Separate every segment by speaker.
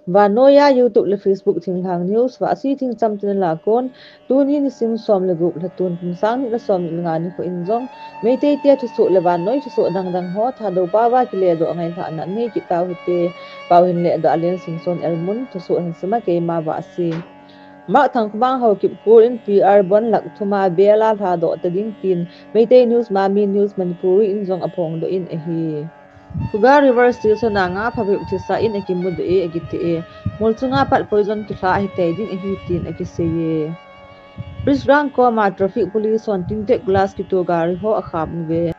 Speaker 1: và noya YouTube le Facebook thing hang news và si thing cham tin la kon tu ni ni sim som le group la tun pum sang ni la som ni nga ni ko in jong me te te thu su le van noi thu su dang dang ho tha do ba wa ki le do ngai tha na ni ki taw te paw hin le do alen sing son el mun thu su hin sama ke ma ba si ma thang bang ho ki pur in PR bon lak thuma bela tha do ta ding tin me te news ma mi news manipuri in jong apong do in a hi Kuga River Station na nga pabib tisa in ekimudu egiti multunga pat poison kisa ahite din ehitin ekiseye. Brisbane ko ma traffic police on tinte glass kito gari ho akhap nge.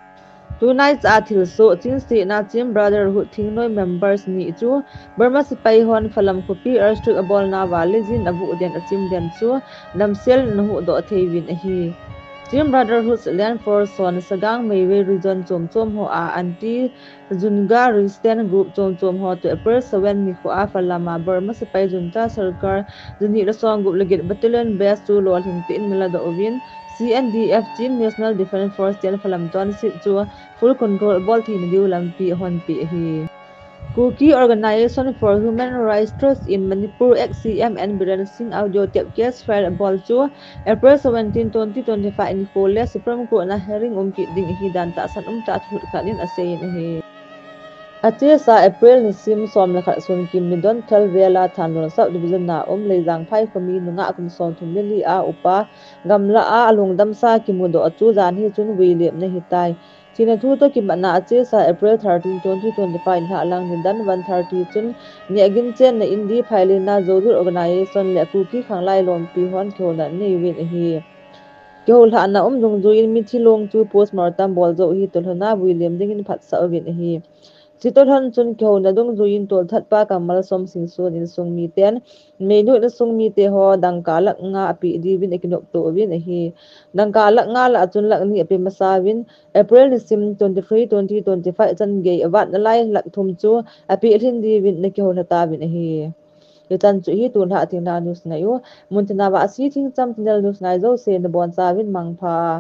Speaker 1: Two nights athil so chinsi na Team Brotherhood thingnoi members ni chu Burma sipai hon phalam kopi airstrip abol na wali jin abu den achim den chu namsel nahu do theivin ahi. Team Brotherhood Land Force on Sagang Meiwe region chom chom ho a anti Junga resistance group chom chom ho to April 7 ni ko a falama Burma sipai junta sarkar juni la song group legit battalion base to lol hintin mila do ovin CNDF Team National Defense Force ten falam ton sit chu full control ball thin diu lampi hon pi hi Kuki Organization for Human Rights Trust in Manipur XCMN Balancing Audio Tape Case File Ball Chu April 17, 2025 in Kole Supreme Court na hearing ki ding hidan ta san ta thut kanin asayin hi Ache sa April ni sim som la khat sun kim ni don thal vela thanlon sab division na leijang phai komi nunga kum som thumli a upa gamla a alung dam sa kimudo achu jan hi chun william na hitai China thu to ki mana ache sa April 13 2025 ha lang ni dan 130 chun ni agin chen na indi phaile na zodur organization le ku ki khanglai lom pi hon khona ni win hi Kehol ha na dung zu in mi thilong chu postmortem bol zo hi tolhana William dingin phat sa win hi Sitothon chun kehol na dung zu in tol that pa kamal som sing su in sung mi ten menu na sung mi te ho dang kalak nga api di win ekinok to win hi dang kalak nga la chun lak ni api masa win April ni sim 23 2025 chan ge awat na lai lak thum chu api thin di win na kehol ta win hi Yutan chu hi tun ha tin na news ngayo muntina wa si thing cham tinal news ngai zo se na bon sa win mangpha